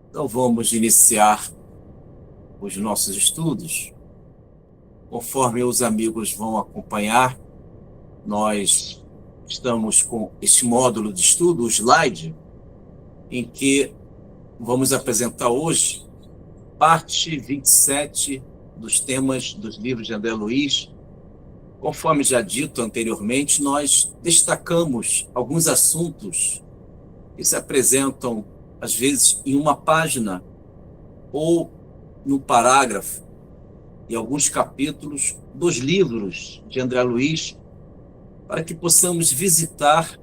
Então vamos iniciar os nossos estudos. Conforme os amigos vão acompanhar, nós estamos com este módulo de estudo, o slide, em que vamos apresentar hoje parte 27 dos temas dos livros de André Luiz. Conforme já dito anteriormente, nós destacamos alguns assuntos que se apresentam, às vezes, em uma página ou num parágrafo, e alguns capítulos dos livros de André Luiz, para que possamos visitar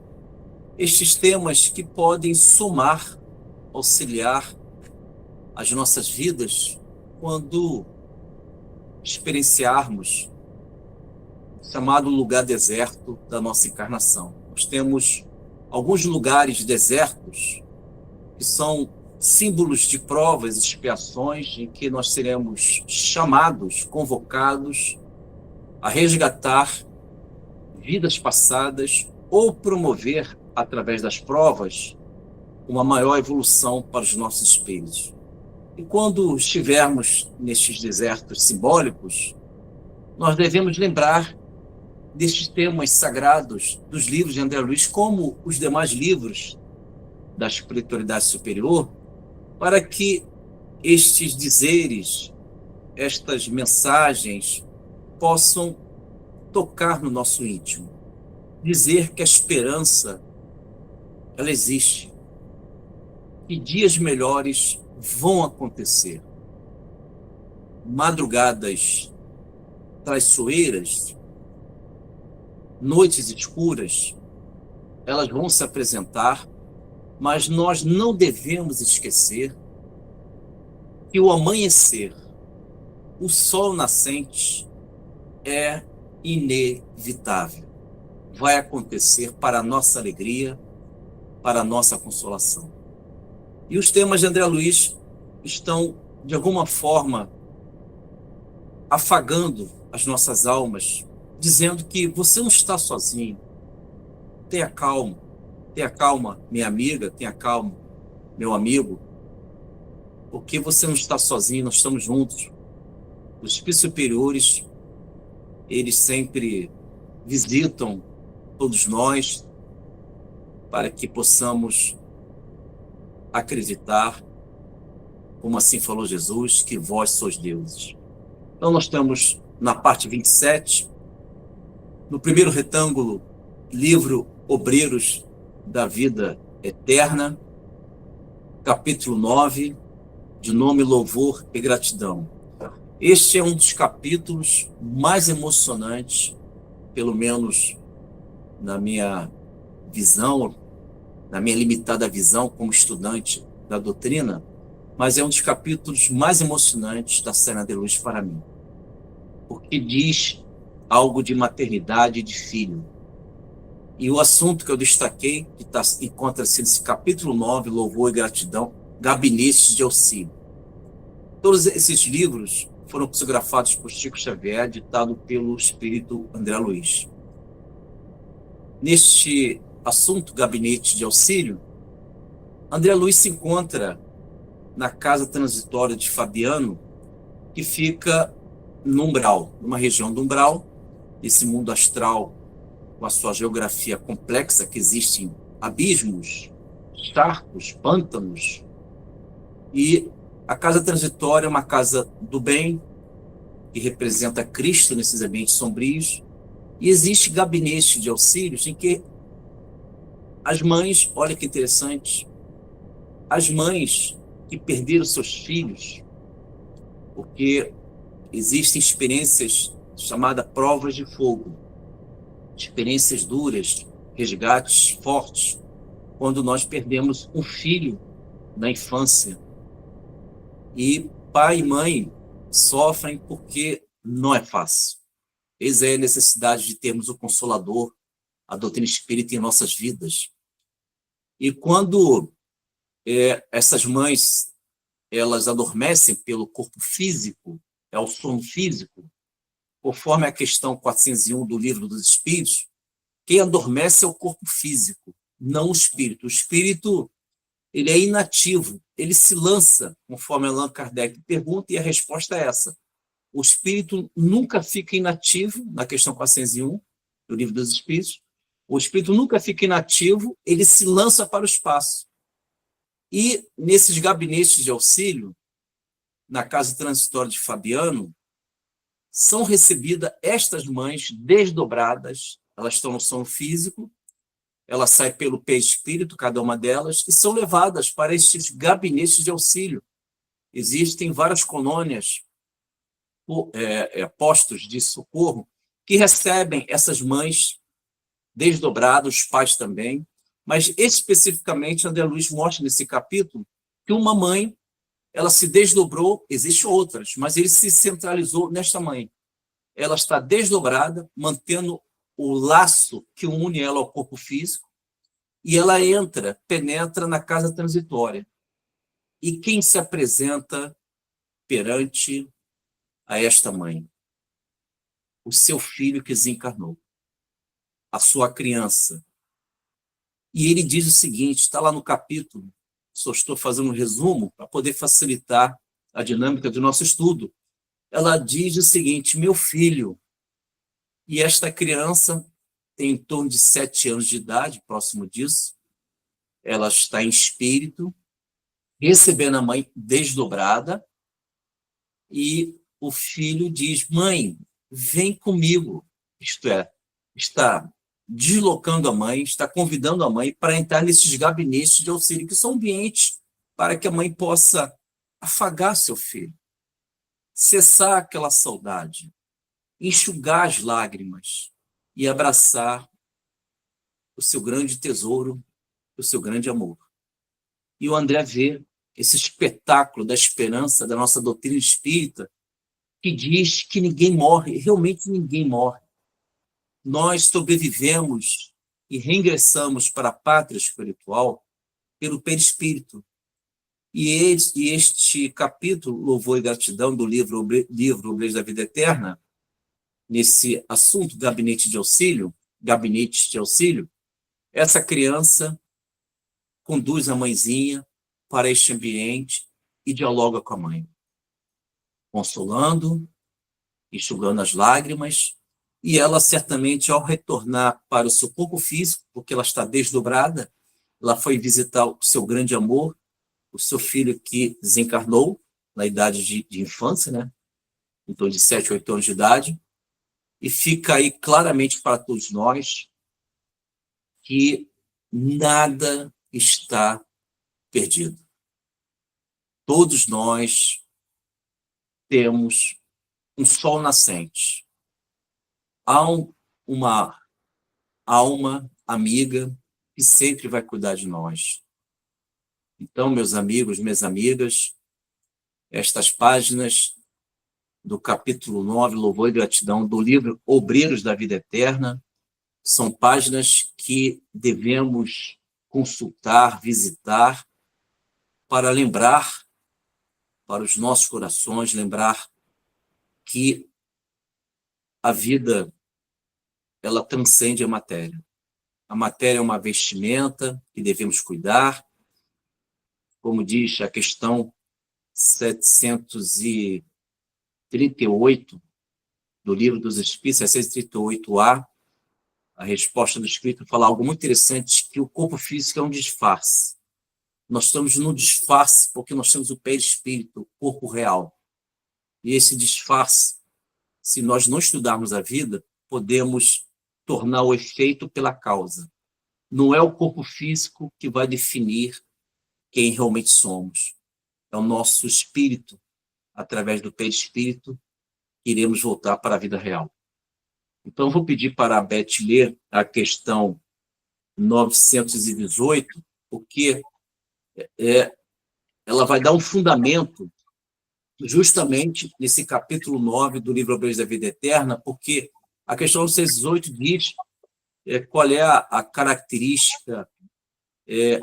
estes temas que podem somar, auxiliar as nossas vidas quando experienciarmos o chamado lugar deserto da nossa encarnação. Nós temos alguns lugares desertos que são símbolos de provas e expiações em que nós seremos chamados, convocados a resgatar vidas passadas ou promover, através das provas, uma maior evolução para os nossos espíritos. E quando estivermos nestes desertos simbólicos, nós devemos lembrar destes temas sagrados dos livros de André Luiz, como os demais livros da espiritualidade superior, para que estes dizeres, estas mensagens, possam tocar no nosso íntimo. Dizer que a esperança, ela existe, que dias melhores vão acontecer. Madrugadas traiçoeiras, noites escuras, elas vão se apresentar, mas nós não devemos esquecer que o amanhecer, o sol nascente, é inevitável. Vai acontecer para a nossa alegria, para a nossa consolação. E os temas de André Luiz estão, de alguma forma, afagando as nossas almas, dizendo que você não está sozinho. Tenha calma, minha amiga, tenha calma, meu amigo, porque você não está sozinho, nós estamos juntos. Os espíritos superiores, eles sempre visitam todos nós para que possamos acreditar, como assim falou Jesus, que vós sois deuses. Então nós estamos na parte 27, no primeiro retângulo, livro Obreiros da Vida Eterna, capítulo 9, de nome Louvor e Gratidão. Este é um dos capítulos mais emocionantes, pelo menos na minha visão, na minha limitada visão como estudante da doutrina, mas é um dos capítulos mais emocionantes da Cena de Luz para mim, porque diz algo de maternidade e de filho. E o assunto que eu destaquei, que encontra-se nesse capítulo 9, Louvor e Gratidão, Gabinetes de Auxílio. Todos esses livros foram psicografados por Chico Xavier, ditado pelo espírito André Luiz. Neste assunto, Gabinete de Auxílio, André Luiz se encontra na casa transitória de Fabiano, que fica no umbral, numa região do umbral, esse mundo astral, com a sua geografia complexa, que existem abismos, charcos, pântanos, e a casa transitória é uma casa do bem, que representa Cristo nesses ambientes sombrios, e existe gabinete de auxílios em que as mães, olha que interessante, as mães que perderam seus filhos, porque existem experiências chamadas provas de fogo, experiências duras, resgates fortes, quando nós perdemos um filho na infância. E pai e mãe sofrem porque não é fácil. Eis é a necessidade de termos o Consolador, a doutrina espírita em nossas vidas. E quando essas mães elas adormecem pelo corpo físico, é o sono físico, conforme a questão 401 do Livro dos Espíritos, quem adormece é o corpo físico, não o espírito. O espírito ele é inativo, ele se lança, conforme Allan Kardec pergunta, e a resposta é essa. O espírito nunca fica inativo, na questão 401, do Livro dos Espíritos, o espírito nunca fica inativo, ele se lança para o espaço. E nesses gabinetes de auxílio, na casa transitória de Fabiano, são recebidas estas mães desdobradas, elas estão no sono físico, ela sai pelo perispírito, cada uma delas, e são levadas para estes gabinetes de auxílio. Existem várias colônias, postos de socorro, que recebem essas mães desdobradas, os pais também, mas especificamente André Luiz mostra nesse capítulo que uma mãe, ela se desdobrou, existem outras, mas ele se centralizou nesta mãe. Ela está desdobrada, mantendo o laço que une ela ao corpo físico, e ela penetra na casa transitória. E quem se apresenta perante a esta mãe? O seu filho que desencarnou, a sua criança. E ele diz o seguinte, está lá no capítulo, só estou fazendo um resumo para poder facilitar a dinâmica do nosso estudo. Ela diz o seguinte, meu filho, e esta criança tem em torno de 7 anos de idade, próximo disso, ela está em espírito, recebendo a mãe desdobrada, e o filho diz, mãe, vem comigo, isto é, está deslocando a mãe, está convidando a mãe para entrar nesses gabinetes de auxílio, que são ambientes para que a mãe possa afagar seu filho, cessar aquela saudade, enxugar as lágrimas e abraçar o seu grande tesouro, o seu grande amor. E o André vê esse espetáculo da esperança da nossa doutrina espírita, que diz que ninguém morre, realmente ninguém morre. Nós sobrevivemos e reingressamos para a pátria espiritual pelo perispírito. E este capítulo, Louvor e Gratidão, do livro Obreiros da Vida Eterna, nesse assunto, gabinetes de auxílio, essa criança conduz a mãezinha para este ambiente e dialoga com a mãe, consolando, enxugando as lágrimas, e ela certamente, ao retornar para o seu corpo físico, porque ela está desdobrada, ela foi visitar o seu grande amor, o seu filho que desencarnou na idade de infância, né? Então de 7, 8 anos de idade, e fica aí claramente para todos nós que nada está perdido. Todos nós temos um sol nascente. Há uma alma amiga que sempre vai cuidar de nós. Então, meus amigos, minhas amigas, estas páginas do capítulo 9, Louvor e Gratidão, do livro Obreiros da Vida Eterna, são páginas que devemos consultar, visitar, para lembrar, para os nossos corações, lembrar que a vida, ela transcende a matéria. A matéria é uma vestimenta que devemos cuidar, como diz a questão 738 do Livro dos Espíritos, 738A, a resposta do Espírito fala algo muito interessante, que o corpo físico é um disfarce. Nós estamos no disfarce porque nós temos o perispírito, o corpo real. E esse disfarce, se nós não estudarmos a vida, podemos tornar o efeito pela causa. Não é o corpo físico que vai definir quem realmente somos. É o nosso espírito, através do perispírito, que iremos voltar para a vida real. Então, vou pedir para a Beth ler a questão 918, porque ela vai dar um fundamento justamente nesse capítulo 9 do livro Obreiros da Vida Eterna, porque a questão 918 diz qual é a característica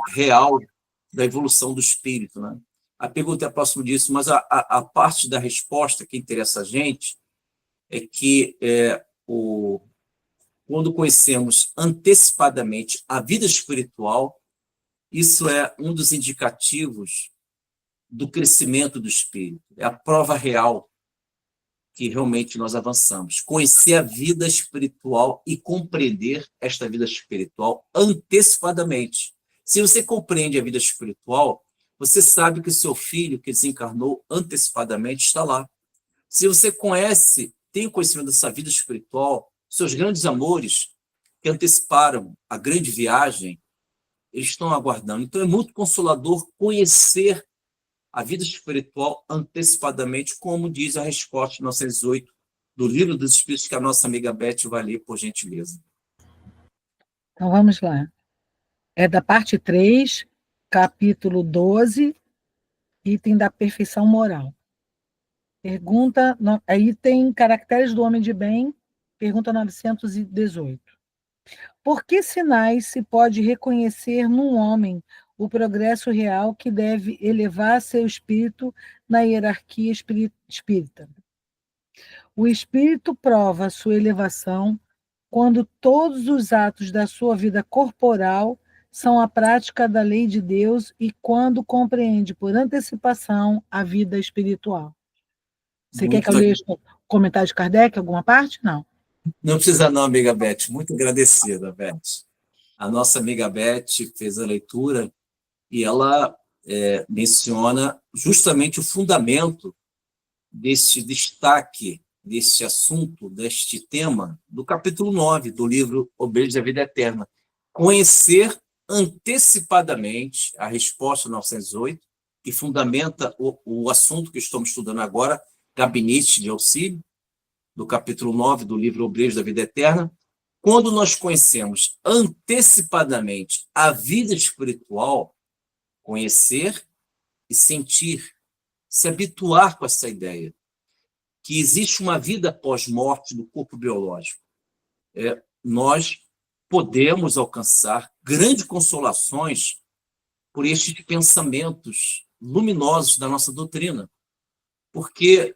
real da evolução do espírito, né? A pergunta é próxima disso, mas a parte da resposta que interessa a gente é que quando conhecemos antecipadamente a vida espiritual, Isso é um dos indicativos do crescimento do espírito. É a prova real que realmente nós avançamos. Conhecer a vida espiritual e compreender esta vida espiritual antecipadamente. Se você compreende a vida espiritual, você sabe que seu filho, que desencarnou antecipadamente, está lá. Se você conhece, tem conhecimento dessa vida espiritual, seus grandes amores que anteciparam a grande viagem, eles estão aguardando. Então é muito consolador conhecer a vida espiritual antecipadamente, como diz a resposta de 1908 do Livro dos Espíritos, que a nossa amiga Beth vai ler, por gentileza. Então vamos lá. É da parte 3, capítulo 12, item da perfeição moral. Pergunta, aí tem caracteres do homem de bem, pergunta 918. Por que sinais se pode reconhecer num homem o progresso real que deve elevar seu espírito na hierarquia espírita? O espírito prova sua elevação quando todos os atos da sua vida corporal são a prática da lei de Deus e quando compreende por antecipação a vida espiritual. Você quer que eu leia o comentário de Kardec, alguma parte? Não. Não precisa não, amiga Beth. Muito agradecida, Beth. A nossa amiga Beth fez a leitura e ela menciona justamente o fundamento deste destaque, deste assunto, deste tema, do capítulo 9 do livro Obreiros da Vida Eterna. Conhecer antecipadamente a resposta 908, que fundamenta o assunto que estamos estudando agora, Gabinete de Auxílio, do capítulo 9 do livro Obreiros da Vida Eterna. Quando nós conhecemos antecipadamente a vida espiritual, conhecer e sentir, se habituar com essa ideia, que existe uma vida pós-morte do corpo biológico. Nós podemos alcançar grandes consolações por estes pensamentos luminosos da nossa doutrina, porque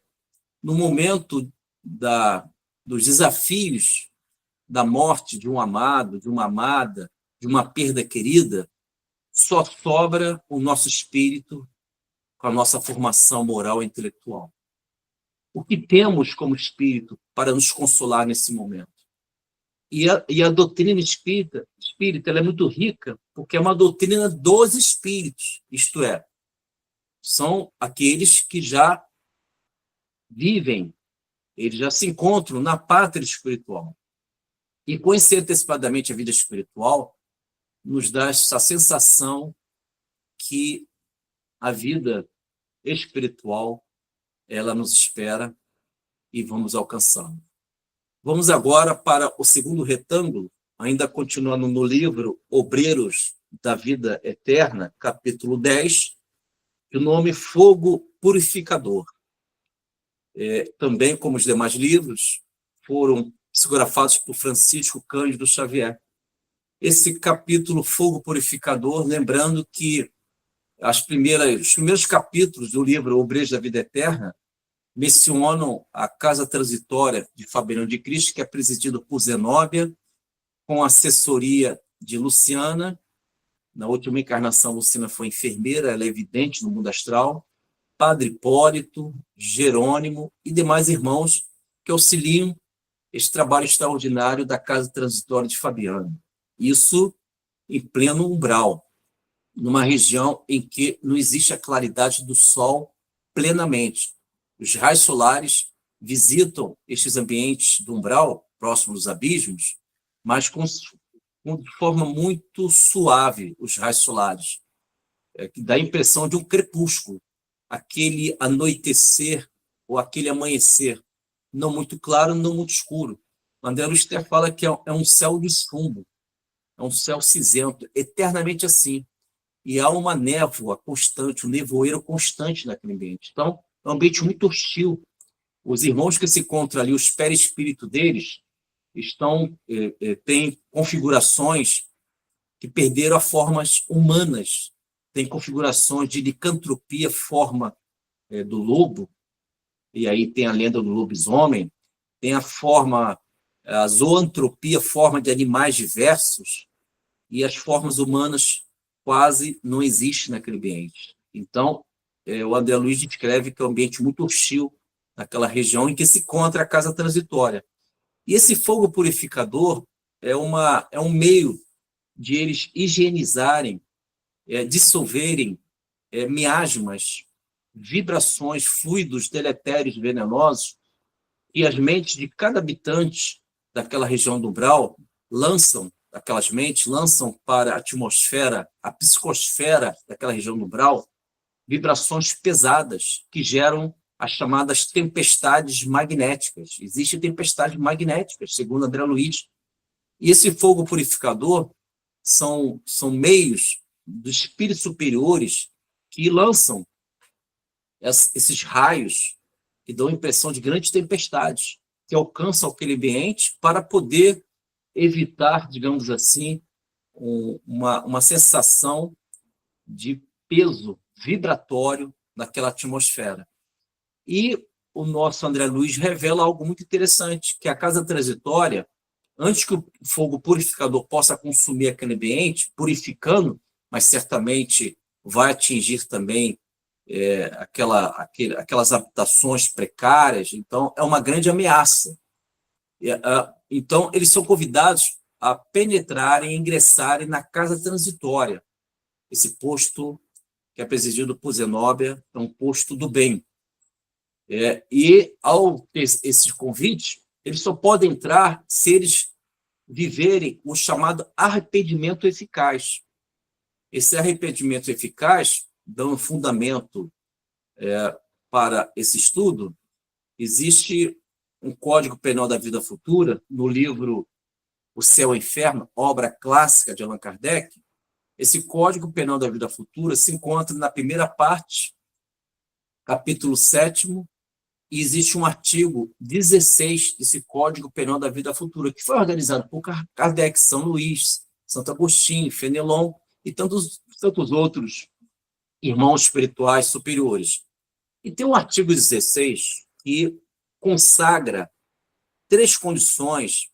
no momento dos desafios da morte de um amado, de uma amada, de uma perda querida, só sobra o nosso espírito com a nossa formação moral e intelectual. O que temos como espírito para nos consolar nesse momento? E a doutrina espírita ela é muito rica, porque é uma doutrina dos espíritos, isto é, são aqueles que já vivem, eles já se encontram na pátria espiritual. E conhecer antecipadamente a vida espiritual nos dá essa sensação que a vida espiritual ela nos espera e vamos alcançá-la. Vamos agora para o segundo retângulo, ainda continuando no livro Obreiros da Vida Eterna, capítulo 10, o nome Fogo Purificador. Também, como os demais livros, foram psicografados por Francisco Cândido Xavier. Esse capítulo Fogo Purificador, lembrando que os primeiros capítulos do livro Obreiros da Vida Eterna mencionam a casa transitória de Fabiano de Cristo, que é presidido por Zenóbia, com assessoria de Luciana. Na última encarnação, Luciana foi enfermeira, ela é evidente no mundo astral. Padre Hipólito, Jerônimo e demais irmãos que auxiliam esse trabalho extraordinário da casa transitória de Fabiano. Isso em pleno umbral, numa região em que não existe a claridade do sol plenamente. Os raios solares visitam estes ambientes do umbral, próximos dos abismos, mas de forma muito suave, os raios solares, que dá a impressão de um crepúsculo, aquele anoitecer ou aquele amanhecer, não muito claro, não muito escuro. André Luster fala que é um céu de chumbo, é um céu cinzento, eternamente assim. E há uma névoa constante, um nevoeiro constante naquele ambiente. Então, é um ambiente muito hostil. Os irmãos que se encontram ali, os perispíritos deles, têm configurações que perderam as formas humanas. Tem configurações de licantropia, forma do lobo, e aí tem a lenda do lobisomem, tem a zoantropia, forma de animais diversos, e as formas humanas quase não existe naquele ambiente. Então, o André Luiz descreve que é um ambiente muito hostil naquela região em que se encontra a casa transitória. E esse fogo purificador é um meio de eles higienizarem, dissolverem miasmas, vibrações, fluidos deletérios venenosos, e as mentes de cada habitante daquela região do umbral aquelas mentes lançam para a atmosfera, a psicosfera daquela região do umbral, vibrações pesadas que geram as chamadas tempestades magnéticas. Existem tempestades magnéticas, segundo André Luiz. E esse fogo purificador são meios dos espíritos superiores que lançam esses raios que dão a impressão de grandes tempestades que alcançam aquele ambiente para poder evitar, digamos assim, uma sensação de peso vibratório naquela atmosfera. E o nosso André Luiz revela algo muito interessante, que a casa transitória, antes que o fogo purificador possa consumir aquele ambiente, purificando, mas certamente vai atingir também aquelas habitações precárias, então é uma grande ameaça. Então, eles são convidados a penetrarem, ingressarem na casa transitória. Esse posto que é presidido por Zenóbia é um posto do bem. E, ao ter esses convites, eles só podem entrar se eles viverem o chamado arrependimento eficaz. Esse arrependimento eficaz, dando fundamento para esse estudo, existe um Código Penal da Vida Futura, no livro O Céu e o Inferno, obra clássica de Allan Kardec. Esse Código Penal da Vida Futura se encontra na primeira parte, capítulo 7º, e existe um artigo 16 desse Código Penal da Vida Futura, que foi organizado por Kardec, São Luís, Santo Agostinho, Fenelon e tantos outros irmãos espirituais superiores. E tem um artigo 16 que consagra 3 condições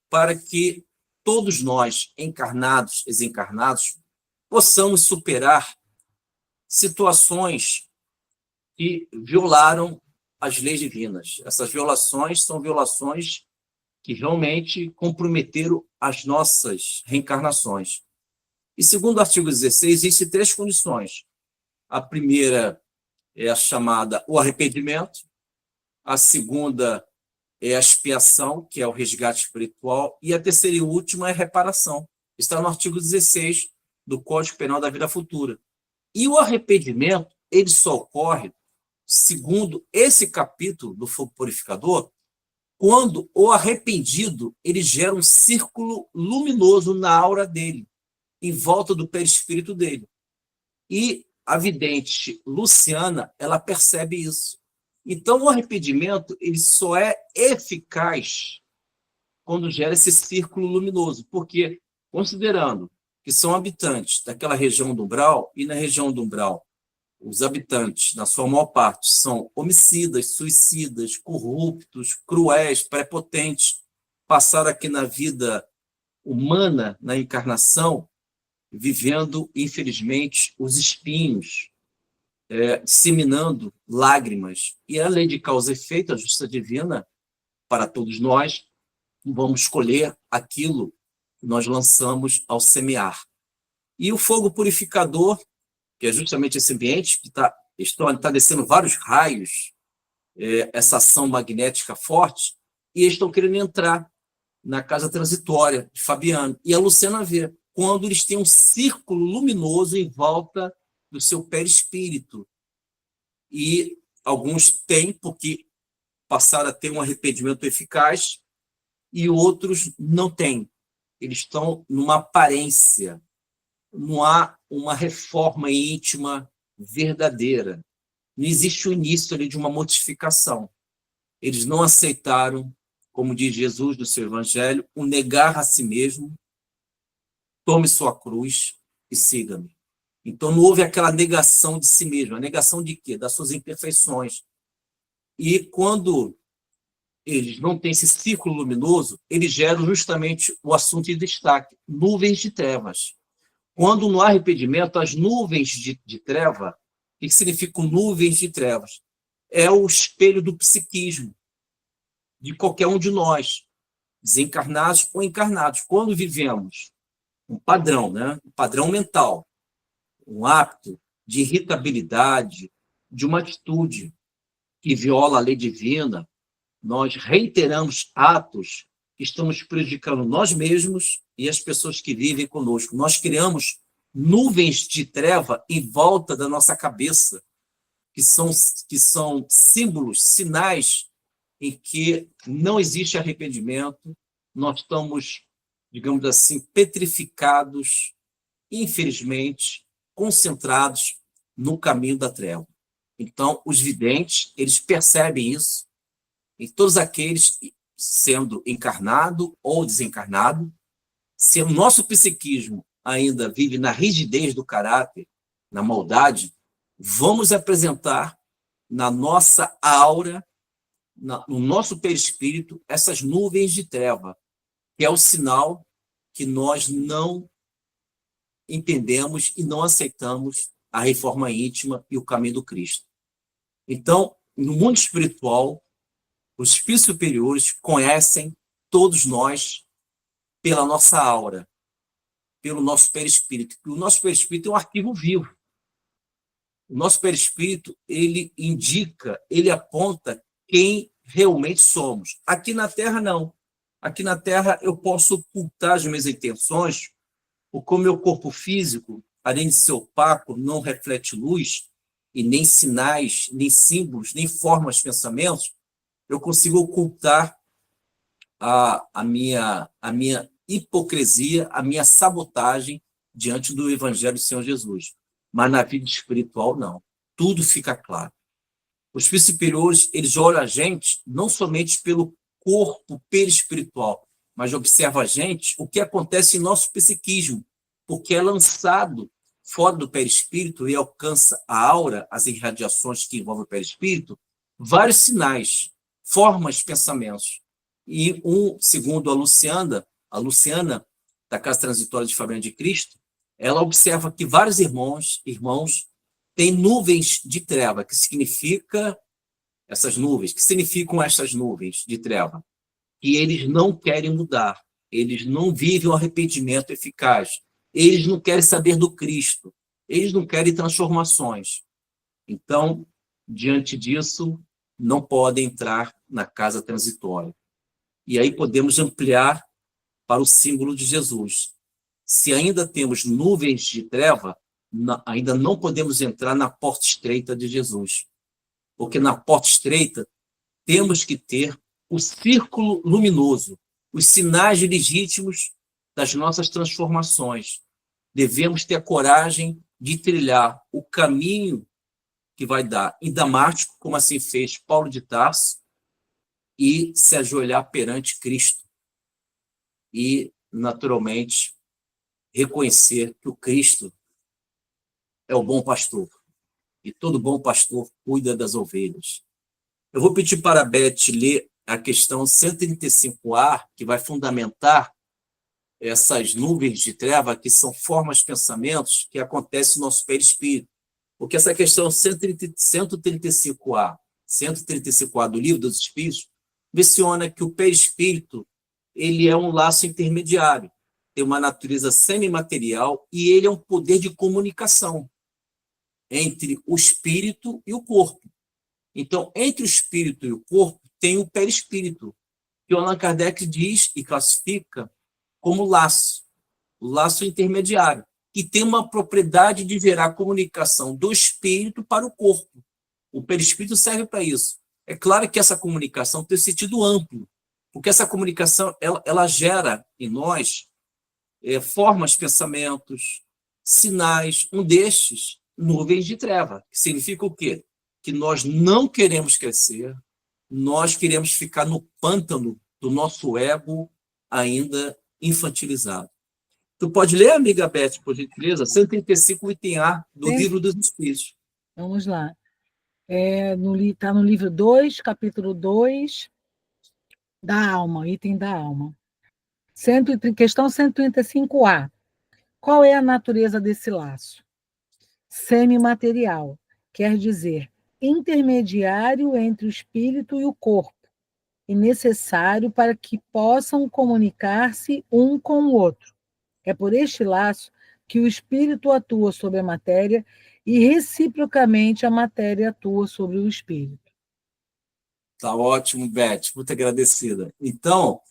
para que todos nós, encarnados e desencarnados, possamos superar situações que violaram as leis divinas. Essas violações são violações que realmente comprometeram as nossas reencarnações. E segundo o artigo 16, existem 3 condições. A primeira é a chamada o arrependimento, a segunda é a expiação, que é o resgate espiritual, e a terceira e última é a reparação. Está no artigo 16 do Código Penal da Vida Futura. E o arrependimento, ele só ocorre, segundo esse capítulo do fogo purificador, quando o arrependido ele gera um círculo luminoso na aura dele, em volta do perispírito dele. E a vidente Luciana, ela percebe isso. Então, o arrependimento ele só é eficaz quando gera esse círculo luminoso, porque, considerando que são habitantes daquela região do umbral, e na região do umbral, os habitantes, na sua maior parte, são homicidas, suicidas, corruptos, cruéis, prepotentes, passaram aqui na vida humana, na encarnação, vivendo, infelizmente, os espinhos, disseminando lágrimas. E a lei de causa e efeito, a justiça divina, para todos nós, vamos escolher aquilo que nós lançamos ao semear. E o fogo purificador, que é justamente esse ambiente que está descendo vários raios, essa ação magnética forte, e eles estão querendo entrar na casa transitória de Fabiano. E a Luciana vê, quando eles têm um círculo luminoso em volta do seu perispírito. E alguns têm, porque passaram a ter um arrependimento eficaz, e outros não têm. Eles estão numa aparência. Não há uma reforma íntima verdadeira. Não existe o início ali de uma mortificação. Eles não aceitaram, como diz Jesus no seu Evangelho, o negar a si mesmo, tome sua cruz e siga-me. Então não houve aquela negação de si mesmo. A negação de quê? Das suas imperfeições. E quando eles não têm esse círculo luminoso, eles geram justamente o assunto de destaque, nuvens de trevas. Quando não há arrependimento, as nuvens de treva, o que significam nuvens de trevas? É o espelho do psiquismo de qualquer um de nós, desencarnados ou encarnados. Quando vivemos um padrão, né? Um padrão mental, um hábito de irritabilidade, de uma atitude que viola a lei divina, nós reiteramos atos que estamos prejudicando nós mesmos e as pessoas que vivem conosco. Nós criamos nuvens de treva em volta da nossa cabeça, que são símbolos, sinais em que não existe arrependimento, nós estamos, digamos assim, petrificados, infelizmente, concentrados no caminho da treva. Então, os videntes, eles percebem isso, e todos aqueles, sendo encarnado ou desencarnado, se o nosso psiquismo ainda vive na rigidez do caráter, na maldade, vamos apresentar na nossa aura, no nosso perispírito, essas nuvens de treva, que é o sinal que nós não entendemos e não aceitamos a reforma íntima e o caminho do Cristo. Então, no mundo espiritual, os espíritos superiores conhecem todos nós pela nossa aura, pelo nosso perispírito. O nosso perispírito é um arquivo vivo. O nosso perispírito, ele indica, ele aponta quem realmente somos. Aqui na Terra, não. Aqui na Terra, eu posso ocultar as minhas intenções, porque o meu corpo físico, além de ser opaco, não reflete luz, e nem sinais, nem símbolos, nem formas de pensamentos, eu consigo ocultar a minha hipocrisia, a minha sabotagem diante do Evangelho do Senhor Jesus. Mas na vida espiritual, não. Tudo fica claro. Os espíritos superiores, eles olham a gente não somente pelo corpo perispiritual, mas observam a gente o que acontece em nosso psiquismo, porque é lançado fora do perispírito e alcança a aura, as irradiações que envolvem o perispírito, vários sinais, formas, pensamentos. E segundo a Luciana, da Casa Transitória de Fabiano de Cristo, ela observa que vários irmãos têm nuvens de treva, que significam essas nuvens de treva, e eles não querem mudar, eles não vivem o arrependimento eficaz, eles não querem saber do Cristo, eles não querem transformações. Então, diante disso, não podem entrar na casa transitória. E aí podemos ampliar para o símbolo de Jesus. Se ainda temos nuvens de treva, ainda não podemos entrar na porta estreita de Jesus. Porque na porta estreita temos que ter o círculo luminoso, os sinais legítimos das nossas transformações. Devemos ter a coragem de trilhar o caminho que vai dar em Damasco, como assim fez Paulo de Tarso, e se ajoelhar perante Cristo. E, naturalmente, reconhecer que o Cristo é o bom pastor. E todo bom pastor cuida das ovelhas. Eu vou pedir para a Beth ler a questão 135A, que vai fundamentar essas nuvens de treva, que são formas de pensamentos que acontecem no nosso perispírito. Porque essa questão 135A do Livro dos Espíritos, menciona que o perispírito ele é um laço intermediário, tem uma natureza semimaterial e ele é um poder de comunicação entre o espírito e o corpo. Então, entre o espírito e o corpo, tem o perispírito, que o Allan Kardec diz e classifica como laço, o laço intermediário, que tem uma propriedade de gerar comunicação do espírito para o corpo. O perispírito serve para isso. É claro que essa comunicação tem sentido amplo, porque essa comunicação ela gera em nós formas, pensamentos, sinais. Um destes, nuvens de treva, que significa o quê? Que nós não queremos crescer, nós queremos ficar no pântano do nosso ego ainda infantilizado. Tu pode ler, amiga Beth, por gentileza? 135, item A, do Livro dos Espíritos. Vamos lá. Está no livro 2, capítulo 2, da alma, item da alma. Questão 135A. Qual é a natureza desse laço? Semimaterial, quer dizer, intermediário entre o espírito e o corpo, e necessário para que possam comunicar-se um com o outro. É por este laço que o espírito atua sobre a matéria e, reciprocamente, a matéria atua sobre o espírito. Tá ótimo, Beth, muito agradecida. Então,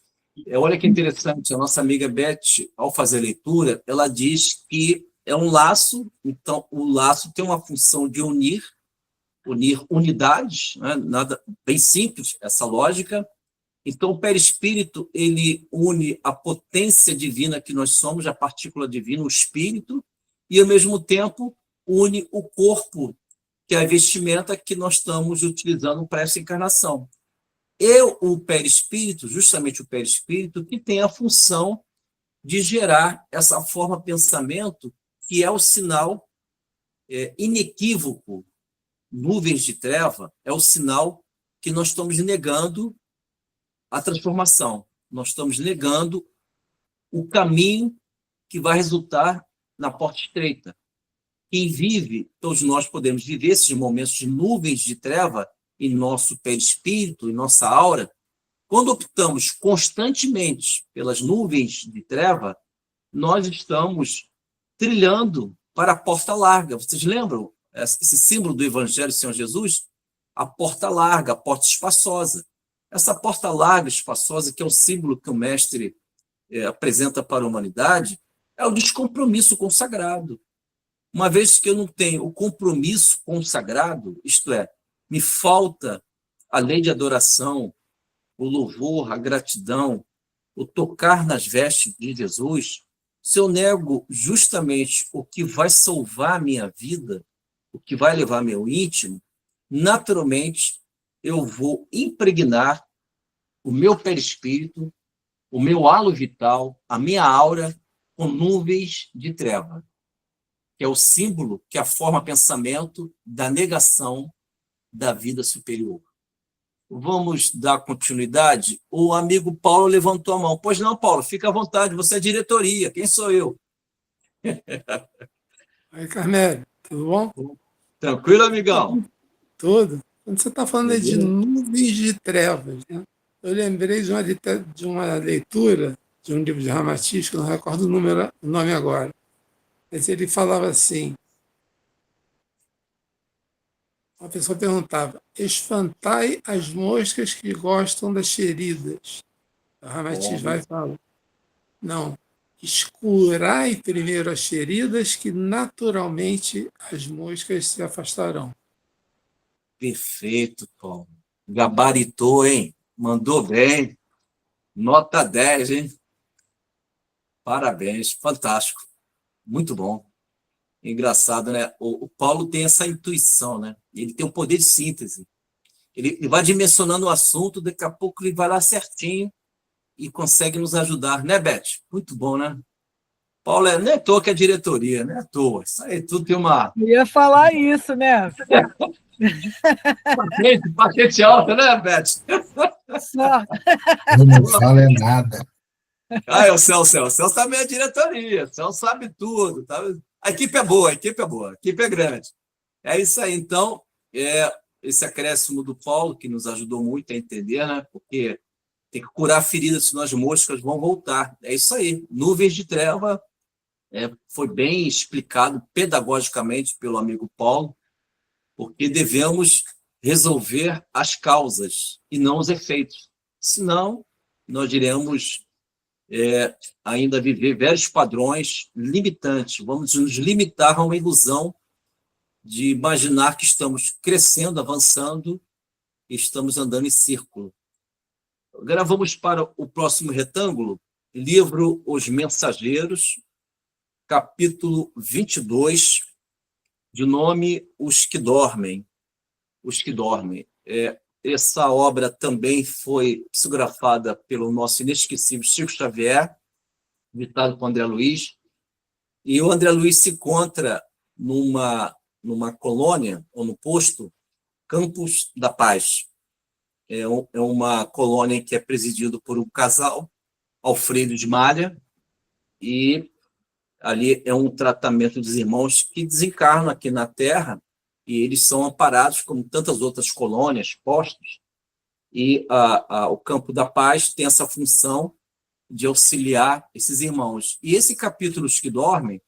olha que interessante, a nossa amiga Beth, ao fazer a leitura, ela diz que é um laço, então o laço tem uma função de unir unidades, né? Nada bem simples essa lógica. Então o perispírito ele une a potência divina que nós somos, a partícula divina, o espírito, e ao mesmo tempo une o corpo, que é a vestimenta que nós estamos utilizando para essa encarnação. E o perispírito, justamente o perispírito, que tem a função de gerar essa forma de pensamento, que é o sinal inequívoco. Nuvens de treva é o sinal que nós estamos negando a transformação. Nós estamos negando o caminho que vai resultar na porta estreita. Quem vive, todos nós podemos viver esses momentos de nuvens de treva em nosso perispírito, em nossa aura. Quando optamos constantemente pelas nuvens de treva, nós estamos trilhando para a porta larga. Vocês lembram esse símbolo do Evangelho do Senhor Jesus? A porta larga, a porta espaçosa. Essa porta larga, espaçosa, que é o símbolo que o Mestre apresenta para a humanidade, é o descompromisso consagrado. Uma vez que eu não tenho o compromisso consagrado, isto é, me falta a lei de adoração, o louvor, a gratidão, o tocar nas vestes de Jesus, se eu nego justamente o que vai salvar a minha vida, o que vai levar meu íntimo, naturalmente eu vou impregnar o meu perispírito, o meu halo vital, a minha aura com nuvens de treva, que é o símbolo que a forma pensamento da negação da vida superior. Vamos dar continuidade? O amigo Paulo levantou a mão. Pois não, Paulo, fica à vontade, você é diretoria, quem sou eu? Aí, Carmério, tudo bom? Tranquilo, amigão? Tudo. Quando você está falando aí de Beleza. nuvens de trevas, né? Eu lembrei de uma leitura de um livro de Ramatiz, que eu não recordo o nome agora. Mas ele falava assim, uma pessoa perguntava, espantai as moscas que gostam das feridas. O Ramatiz vai e fala, não, escurai primeiro as feridas que naturalmente as moscas se afastarão. Perfeito, Paulo. Gabaritou, hein? Mandou bem. Nota 10, hein? Parabéns, fantástico. Muito bom. Engraçado, né? O Paulo tem essa intuição, né? Ele tem o poder de síntese. Ele vai dimensionando o assunto, daqui a pouco ele vai lá certinho e consegue nos ajudar, né, Beth? Muito bom, né? Paulo, não é à toa que é diretoria, não é à toa. Isso aí tudo tem uma Eu ia falar isso, né? patente alta, né, Beth? Só. Eu não falo é nada. Ah, é o Celso. O Celso também é diretoria. O Celso sabe tudo. Tá? A equipe é boa, a equipe é boa, a equipe é grande. É isso aí. Então, esse acréscimo do Paulo, que nos ajudou muito a entender, né? Porque tem que curar a ferida, senão as moscas vão voltar. É isso aí. Nuvens de treva foi bem explicado pedagogicamente pelo amigo Paulo, porque devemos resolver as causas e não os efeitos. Senão, nós iremos ainda viver velhos padrões limitantes. Vamos nos limitar a uma ilusão de imaginar que estamos crescendo, avançando e estamos andando em círculo. Agora vamos para o próximo retângulo, livro Os Mensageiros, capítulo 22, de nome Os que Dormem. Os que Dormem. Essa obra também foi psicografada pelo nosso inesquecível Chico Xavier, ditado por André Luiz, e o André Luiz se encontra numa colônia, ou no posto, Campos da Paz. É uma colônia que é presidido por um casal, Alfredo de Malha, e Ali é um tratamento dos irmãos que desencarnam aqui na Terra e eles são amparados como tantas outras colônias, postos, e o Campo da Paz tem essa função de auxiliar esses irmãos. E esse capítulo, Os que Dormem,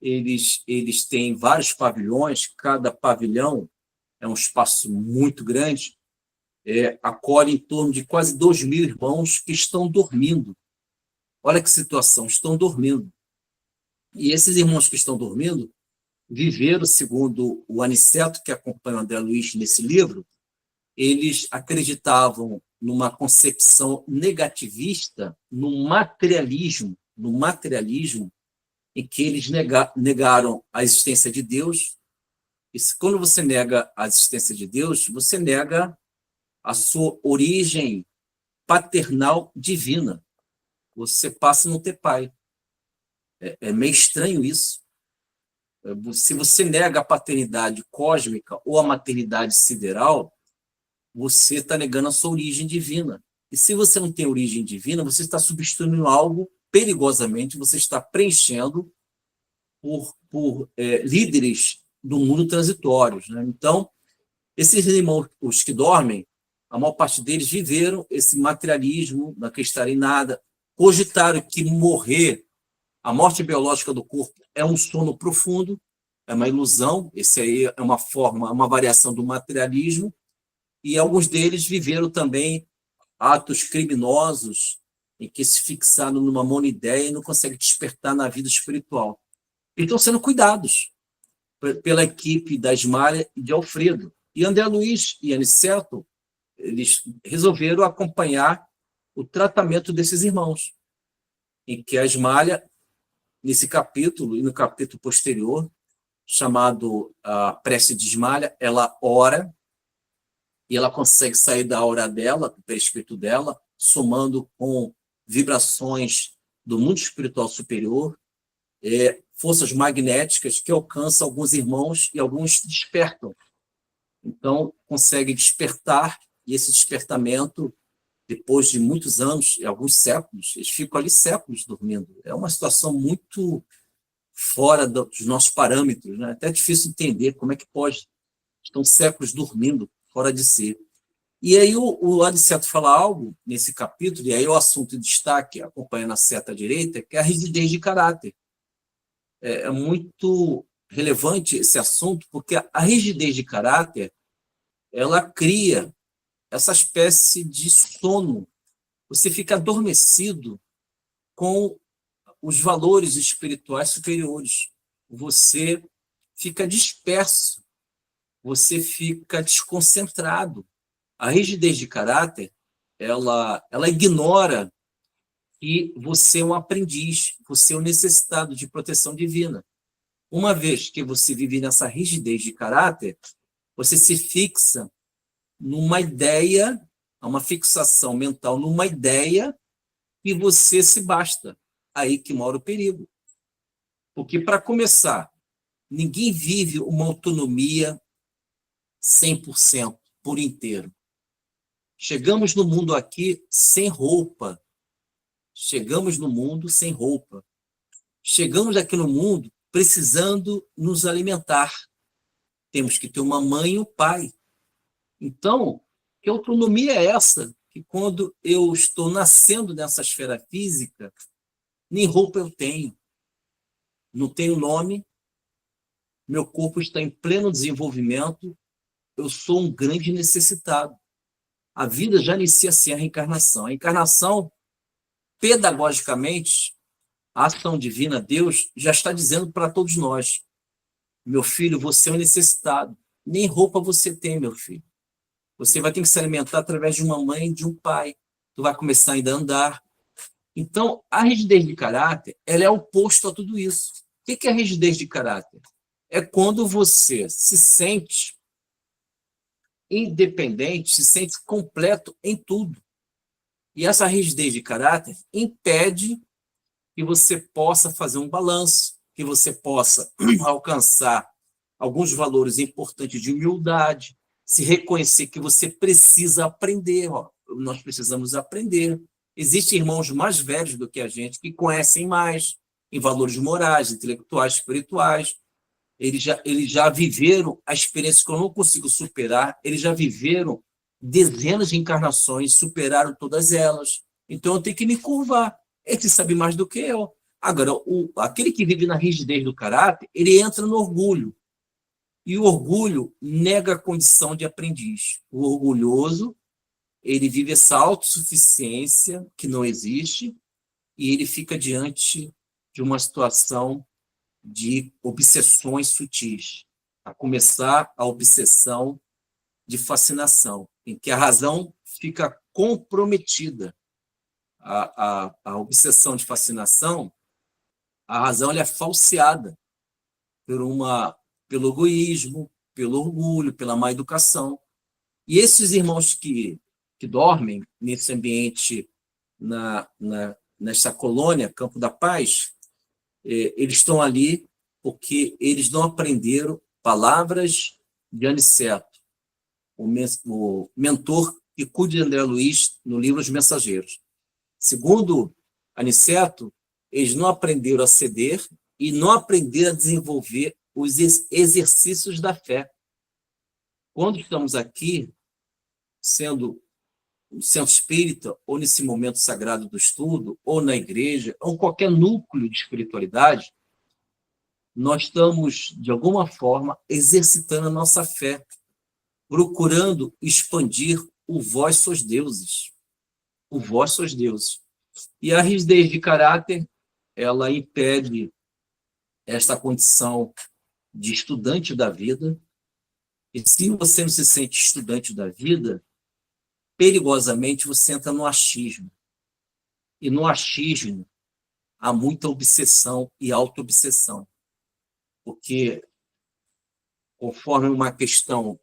eles têm vários pavilhões, cada pavilhão é um espaço muito grande, acolhe em torno de quase 2.000 irmãos que estão dormindo. Olha que situação, estão dormindo. E esses irmãos que estão dormindo viveram, segundo o Aniceto, que acompanha o André Luiz nesse livro, eles acreditavam numa concepção negativista, no materialismo, em que eles negaram a existência de Deus. E quando você nega a existência de Deus, você nega a sua origem paternal divina. Você passa a não ter pai. É meio estranho isso. Se você nega a paternidade cósmica ou a maternidade sideral, você está negando a sua origem divina. E se você não tem origem divina, você está substituindo algo perigosamente, você está preenchendo por líderes do mundo transitórios, né? Então, esses irmãos, os que dormem, a maior parte deles viveram esse materialismo, não acreditarem em nada, cogitaram que morrer, a morte biológica do corpo é um sono profundo, é uma ilusão, esse aí é uma variação do materialismo, e alguns deles viveram também atos criminosos em que se fixaram numa monoideia e não conseguem despertar na vida espiritual. E estão sendo cuidados pela equipe da Ismália e de Alfredo. E André Luiz e Aniceto, eles resolveram acompanhar o tratamento desses irmãos, em que a Ismália, nesse capítulo e no capítulo posterior, chamado a Prece de Ismália, ela ora e ela consegue sair da aura dela, do perispírito dela, somando com vibrações do mundo espiritual superior, forças magnéticas que alcançam alguns irmãos e alguns despertam. Então, consegue despertar, e esse despertamento, depois de muitos anos, e alguns séculos, eles ficam ali séculos dormindo. É uma situação muito fora dos nossos parâmetros, né? Até difícil entender como é que pode. Estão séculos dormindo, fora de si. E aí o Aniceto fala algo nesse capítulo, e aí o assunto em destaque, acompanhando a seta à direita, que é a rigidez de caráter. É muito relevante esse assunto, porque a rigidez de caráter, ela cria essa espécie de sono. Você fica adormecido com os valores espirituais superiores. Você fica disperso, você fica desconcentrado. A rigidez de caráter, ela ignora que você é um aprendiz, você é um necessitado de proteção divina. Uma vez que você vive nessa rigidez de caráter, você se fixa numa ideia, uma fixação mental numa ideia, e você se basta. Aí que mora o perigo. Porque, para começar, ninguém vive uma autonomia 100%, por inteiro. Chegamos no mundo aqui sem roupa. Chegamos no mundo sem roupa. Chegamos aqui no mundo precisando nos alimentar. Temos que ter uma mãe e um pai. Então, que autonomia é essa? Que quando eu estou nascendo nessa esfera física, nem roupa eu tenho. Não tenho nome, meu corpo está em pleno desenvolvimento, eu sou um grande necessitado. A vida já inicia assim, a reencarnação. A encarnação, pedagogicamente, a ação divina, Deus, já está dizendo para todos nós: meu filho, você é um necessitado. Nem roupa você tem, meu filho. Você vai ter que se alimentar através de uma mãe e de um pai. Tu vai começar ainda a andar. Então, a rigidez de caráter, ela é oposto a tudo isso. O que é a rigidez de caráter? É quando você se sente independente, se sente completo em tudo. E essa rigidez de caráter impede que você possa fazer um balanço, que você possa alcançar alguns valores importantes de humildade, se reconhecer que você precisa aprender. Nós precisamos aprender. Existem irmãos mais velhos do que a gente, que conhecem mais, em valores morais, intelectuais, espirituais. Eles já viveram a experiência que eu não consigo superar, eles já viveram dezenas de encarnações, superaram todas elas. Então eu tenho que me curvar. Ele sabe mais do que eu. Agora, aquele que vive na rigidez do caráter, ele entra no orgulho. E o orgulho nega a condição de aprendiz. O orgulhoso, ele vive essa autossuficiência que não existe e ele fica diante de uma situação de obsessões sutis, a começar a obsessão de fascinação, em que a razão fica comprometida. A obsessão de fascinação, a razão ela é falseada pelo egoísmo, pelo orgulho, pela má educação. E esses irmãos que dormem nesse ambiente, nessa colônia, Campo da Paz, eles estão ali porque eles não aprenderam palavras de Aniceto, o mentor que cuida de André Luiz no livro Os Mensageiros. Segundo Aniceto, eles não aprenderam a ceder e não aprenderam a desenvolver os exercícios da fé. Quando estamos aqui, sendo no centro espírita, ou nesse momento sagrado do estudo, ou na igreja, ou qualquer núcleo de espiritualidade, nós estamos, de alguma forma, exercitando a nossa fé, procurando expandir o vós sois deuses. O vós sois deuses. E a rigidez de caráter, ela impede esta condição de estudante da vida. E se você não se sente estudante da vida, perigosamente você entra no achismo. E no achismo há muita obsessão e auto-obsessão. Porque, conforme uma questão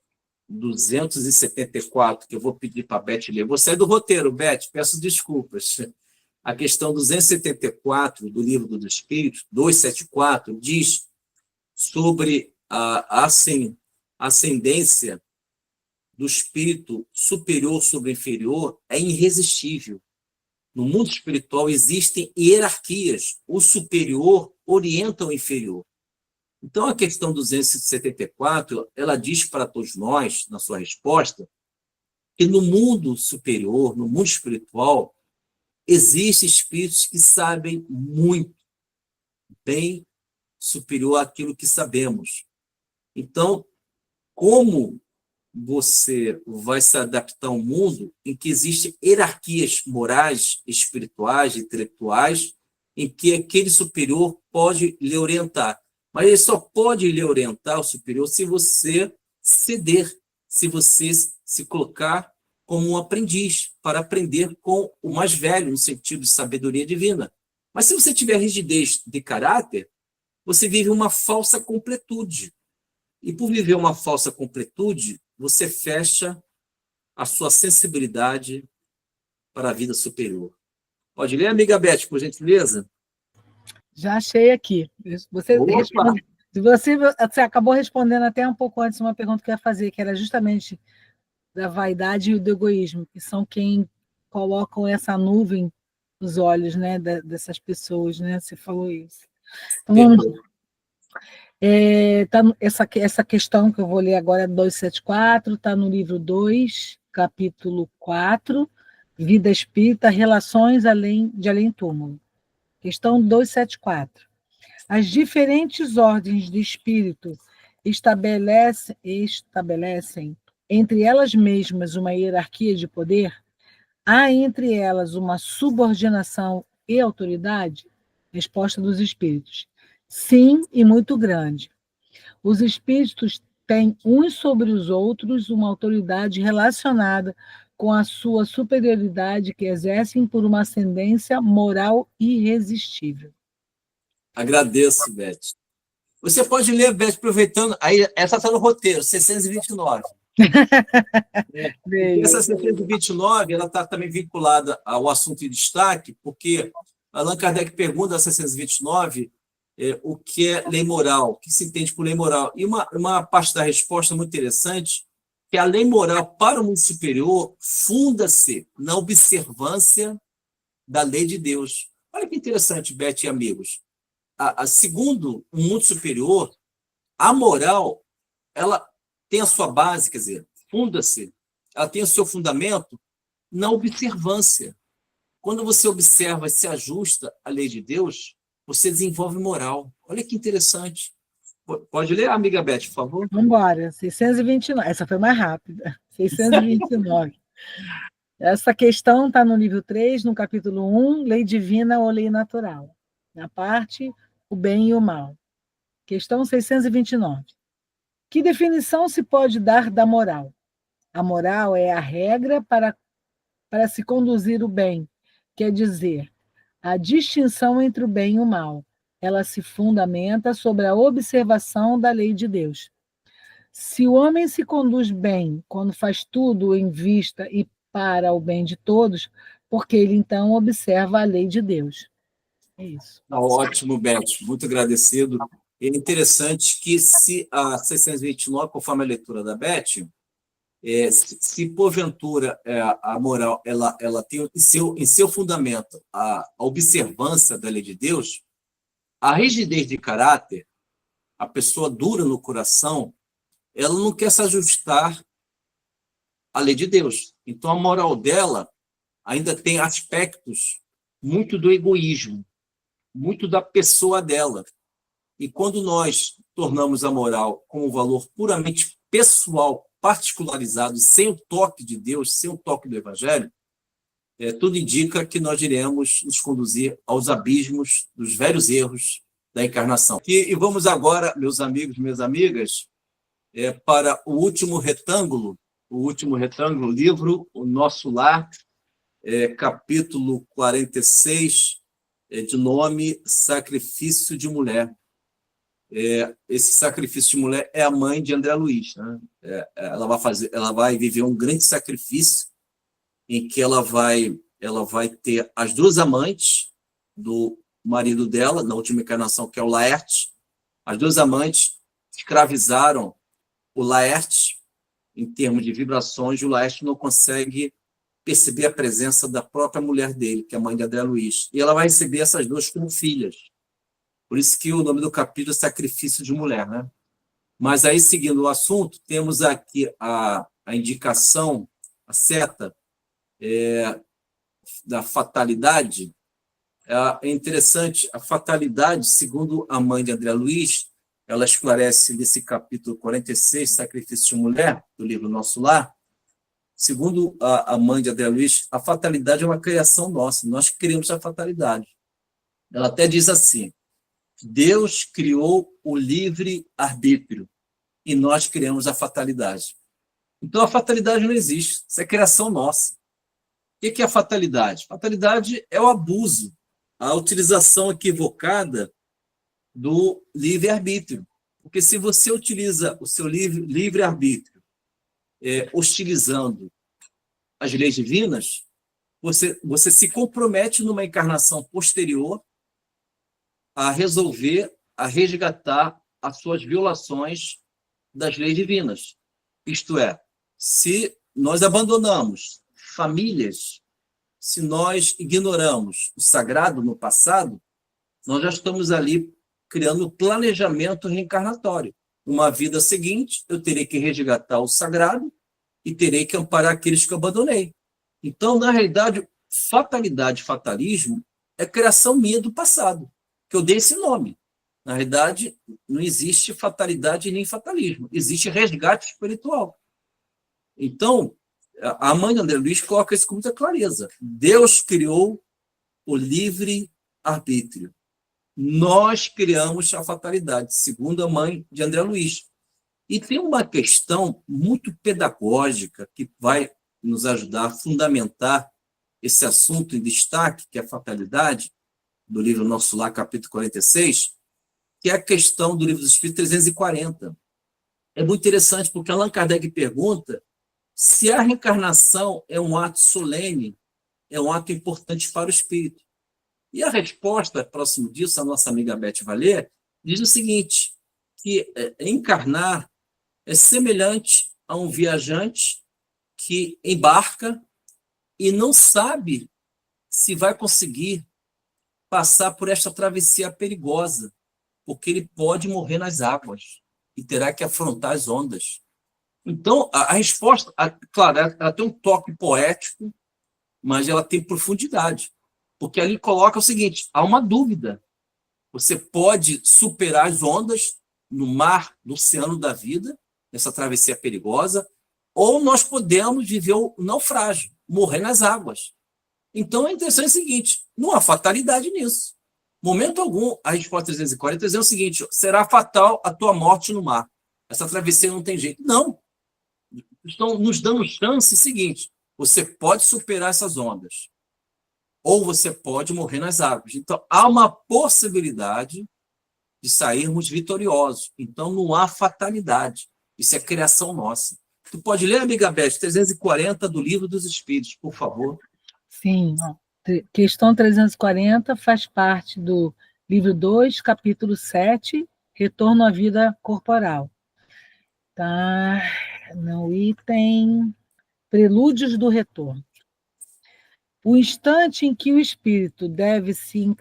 274, que eu vou pedir para a Beth ler, vou sair do roteiro, Beth, peço desculpas. A questão 274 do Livro dos Espíritos, 274, diz sobre a ascendência do espírito superior sobre inferior é irresistível. No mundo espiritual existem hierarquias. O superior orienta o inferior. Então, a questão 274, ela diz para todos nós, na sua resposta, que no mundo superior, no mundo espiritual, existem espíritos que sabem muito, bem superior àquilo que sabemos. Então, como você vai se adaptar a um mundo em que existem hierarquias morais, espirituais, intelectuais, em que aquele superior pode lhe orientar? Mas ele só pode lhe orientar, o superior, se você ceder, se você se colocar como um aprendiz, para aprender com o mais velho, no sentido de sabedoria divina. Mas se você tiver rigidez de caráter, você vive uma falsa completude. E por viver uma falsa completude, você fecha a sua sensibilidade para a vida superior. Pode ler, amiga Beth, por gentileza? Já achei aqui. Você acabou respondendo até um pouco antes uma pergunta que eu ia fazer, que era justamente da vaidade e do egoísmo, que são quem colocam essa nuvem nos olhos, né, dessas pessoas, né? Você falou isso. Então, vamos lá. Essa questão que eu vou ler agora é 274, está no livro 2, capítulo 4, Vida Espírita, Relações de Além-Túmulo. Questão 274. As diferentes ordens de espírito estabelecem entre elas mesmas uma hierarquia de poder? Há entre elas uma subordinação e autoridade? Resposta dos espíritos: sim, e muito grande. Os espíritos têm uns sobre os outros uma autoridade relacionada com a sua superioridade que exercem por uma ascendência moral irresistível. Agradeço, Beth. Você pode ler, Beth, aproveitando. Aí, essa está no roteiro, 629. Essa 629 ela está também vinculada ao assunto de destaque, porque Allan Kardec pergunta a 629 o que é lei moral, o que se entende por lei moral. E uma parte da resposta muito interessante, que a lei moral para o mundo superior funda-se na observância da lei de Deus. Olha que interessante, Beth e amigos. segundo um mundo superior, a moral, ela tem a sua base, quer dizer, funda-se, ela tem o seu fundamento na observância. Quando você observa e se ajusta à lei de Deus, você desenvolve moral. Olha que interessante. Pode ler, amiga Beth, por favor? Vamos embora. 629. Essa foi mais rápida. 629. Essa questão está no livro 3, no capítulo 1, lei divina ou lei natural. Na parte, o bem e o mal. Questão 629. Que definição se pode dar da moral? A moral é a regra para se conduzir o bem, quer dizer, a distinção entre o bem e o mal. Ela se fundamenta sobre a observação da lei de Deus. Se o homem se conduz bem quando faz tudo em vista e para o bem de todos, porque ele então observa a lei de Deus. É isso. Tá ótimo, Beth. Muito agradecido. É interessante que se a 629, conforme a leitura da Beth, se porventura a moral ela tem em seu fundamento a observância da lei de Deus, a rigidez de caráter, a pessoa dura no coração, ela não quer se ajustar à lei de Deus. Então a moral dela ainda tem aspectos muito do egoísmo, muito da pessoa dela. E quando nós tornamos a moral com um valor puramente pessoal, particularizado, sem o toque de Deus, sem o toque do Evangelho, tudo indica que nós iremos nos conduzir aos abismos dos velhos erros da encarnação. E vamos agora, meus amigos, minhas amigas, para o último retângulo, livro O Nosso Lar, capítulo 46, de nome Sacrifício de Mulher. Esse sacrifício de mulher é a mãe de André Luiz, né? Ela vai viver um grande sacrifício em que ela vai ter as duas amantes do marido dela, na última encarnação, que é o Laerte. As duas amantes escravizaram o Laerte em termos de vibrações, e o Laerte não consegue perceber a presença da própria mulher dele, que é a mãe de André Luiz. E ela vai receber essas duas como filhas. Por isso que o nome do capítulo é Sacrifício de Mulher, né? Mas aí, seguindo o assunto, temos aqui a indicação, a seta da fatalidade. É interessante, a fatalidade, segundo a mãe de André Luiz, ela esclarece nesse capítulo 46, Sacrifício de Mulher, do livro Nosso Lar. Segundo a mãe de André Luiz, a fatalidade é uma criação nossa, nós criamos a fatalidade. Ela até diz assim: Deus criou o livre-arbítrio e nós criamos a fatalidade. Então, a fatalidade não existe, isso é criação nossa. O que é a fatalidade? Fatalidade é o abuso, a utilização equivocada do livre-arbítrio. Porque se você utiliza o seu livre-arbítrio hostilizando as leis divinas, você se compromete numa encarnação posterior a resolver, a resgatar as suas violações das leis divinas. Isto é, se nós abandonamos famílias, se nós ignoramos o sagrado no passado, nós já estamos ali criando planejamento reencarnatório. Uma vida seguinte, eu terei que resgatar o sagrado e terei que amparar aqueles que eu abandonei. Então, na realidade, fatalidade, fatalismo, é criação minha do passado, que eu dei esse nome. Na realidade, não existe fatalidade nem fatalismo, existe resgate espiritual. Então, a mãe de André Luiz coloca isso com muita clareza. Deus criou o livre-arbítrio. Nós criamos a fatalidade, segundo a mãe de André Luiz. E tem uma questão muito pedagógica que vai nos ajudar a fundamentar esse assunto em destaque, que é a fatalidade, do livro Nosso Lar, capítulo 46, que é a questão do Livro dos Espíritos 340. É muito interessante, porque Allan Kardec pergunta se a reencarnação é um ato solene, é um ato importante para o espírito. E a resposta, próximo disso, a nossa amiga Beth Valer, diz o seguinte, que encarnar é semelhante a um viajante que embarca e não sabe se vai conseguir passar por esta travessia perigosa, porque ele pode morrer nas águas e terá que afrontar as ondas. Então, a resposta, claro, ela tem um toque poético, mas ela tem profundidade, porque ali coloca o seguinte: há uma dúvida. Você pode superar as ondas no mar, no oceano da vida, nessa travessia perigosa, ou nós podemos viver o naufrágio, morrer nas águas. Então, é interessante o seguinte: não há fatalidade nisso. Momento algum, a resposta 340 diz o seguinte: será fatal a tua morte no mar. Essa travessia não tem jeito. Não. Estão nos dando chance seguinte: você pode superar essas ondas, ou você pode morrer nas águas. Então, há uma possibilidade de sairmos vitoriosos. Então, não há fatalidade. Isso é criação nossa. Tu pode ler, amiga Beth, 340 do Livro dos Espíritos, por favor. Sim, ó. Questão 340 faz parte do livro 2, capítulo 7, Retorno à Vida Corporal. Tá no item Prelúdios do Retorno. O instante em que o espírito deve se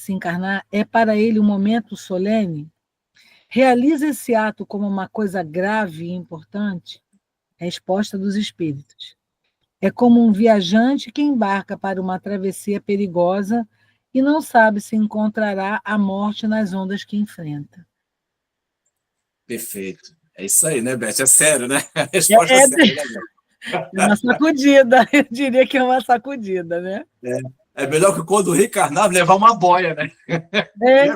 encarnar é para ele um momento solene? Realiza esse ato como uma coisa grave e importante? Resposta dos espíritos. É como um viajante que embarca para uma travessia perigosa e não sabe se encontrará a morte nas ondas que enfrenta. Perfeito. É isso aí, né, Beth? É sério, né? A resposta é séria, né? É uma sacudida, eu diria que é uma sacudida, né? É melhor que quando reencarnar levar uma boia, né? É,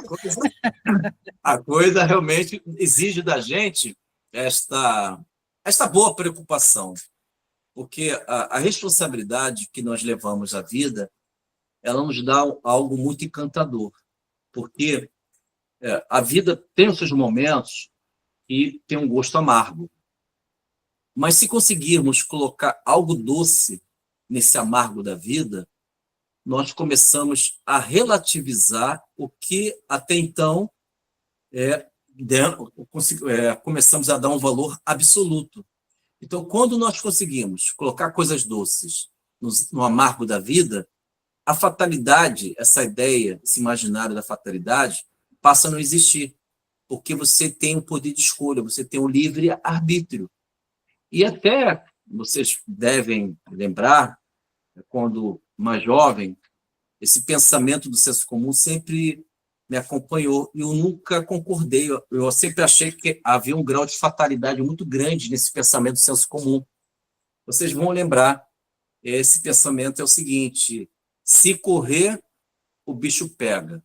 A coisa realmente exige da gente esta boa preocupação, porque a responsabilidade que nós levamos à vida, ela nos dá algo muito encantador, porque a vida tem os seus momentos e tem um gosto amargo. Mas se conseguirmos colocar algo doce nesse amargo da vida, nós começamos a relativizar o que até então começamos a dar um valor absoluto. Então, quando nós conseguimos colocar coisas doces no amargo da vida, a fatalidade, essa ideia, esse imaginário da fatalidade, passa a não existir, porque você tem o poder de escolha, você tem o livre arbítrio. E até vocês devem lembrar, quando mais jovem, esse pensamento do senso comum sempre me acompanhou e eu nunca concordei. Eu sempre achei que havia um grau de fatalidade muito grande nesse pensamento do senso comum. Vocês vão lembrar, esse pensamento é o seguinte: se correr, o bicho pega.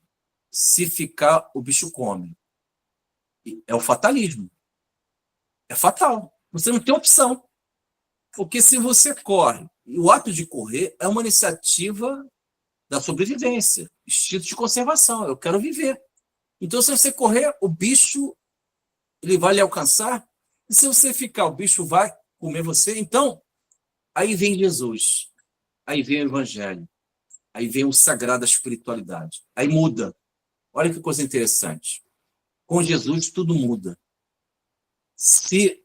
Se ficar, o bicho come. É o fatalismo. É fatal. Você não tem opção. Porque se você corre, e o ato de correr é uma iniciativa da sobrevivência, instinto de conservação. Eu quero viver. Então, se você correr, o bicho ele vai lhe alcançar. E se você ficar, o bicho vai comer você. Então, aí vem Jesus. Aí vem o Evangelho. Aí vem o sagrado da espiritualidade. Aí muda. Olha que coisa interessante. Com Jesus, tudo muda. Se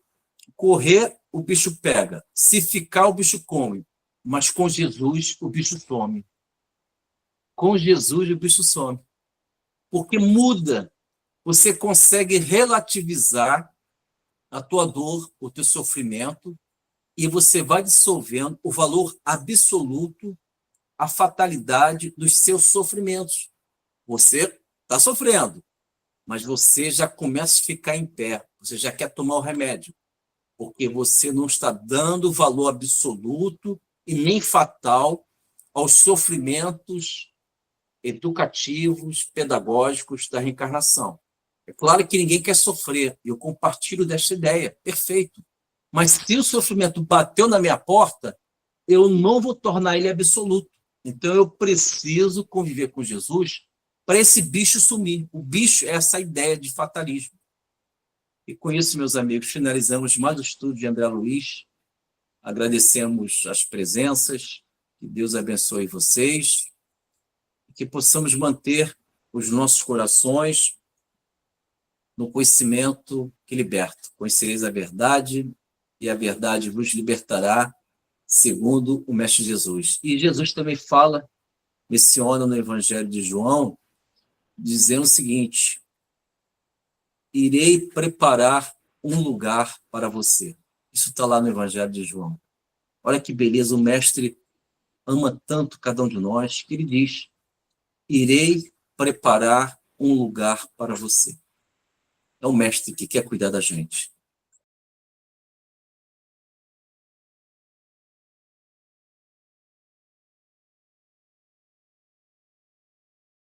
correr, o bicho pega. Se ficar, o bicho come. Mas com Jesus, o bicho some. Com Jesus, o bicho some. Porque muda. Você consegue relativizar a tua dor, o teu sofrimento, e você vai dissolvendo o valor absoluto, a fatalidade dos seus sofrimentos. Você está sofrendo, mas você já começa a ficar em pé. Você já quer tomar o remédio, porque você não está dando valor absoluto e nem fatal aos sofrimentos educativos, pedagógicos da reencarnação. É claro que ninguém quer sofrer, e eu compartilho desta ideia, perfeito. Mas se o sofrimento bateu na minha porta, eu não vou tornar ele absoluto. Então eu preciso conviver com Jesus para esse bicho sumir. O bicho é essa ideia de fatalismo. E com isso, meus amigos, finalizamos mais o estudo de André Luiz. Agradecemos as presenças, que Deus abençoe vocês, que possamos manter os nossos corações no conhecimento que liberta. Conhecereis a verdade, e a verdade vos libertará, segundo o Mestre Jesus. E Jesus também fala menciona no Evangelho de João, dizendo o seguinte: irei preparar um lugar para você. Isso está lá no Evangelho de João. Olha que beleza, o Mestre ama tanto cada um de nós, que ele diz: irei preparar um lugar para você. É o Mestre que quer cuidar da gente.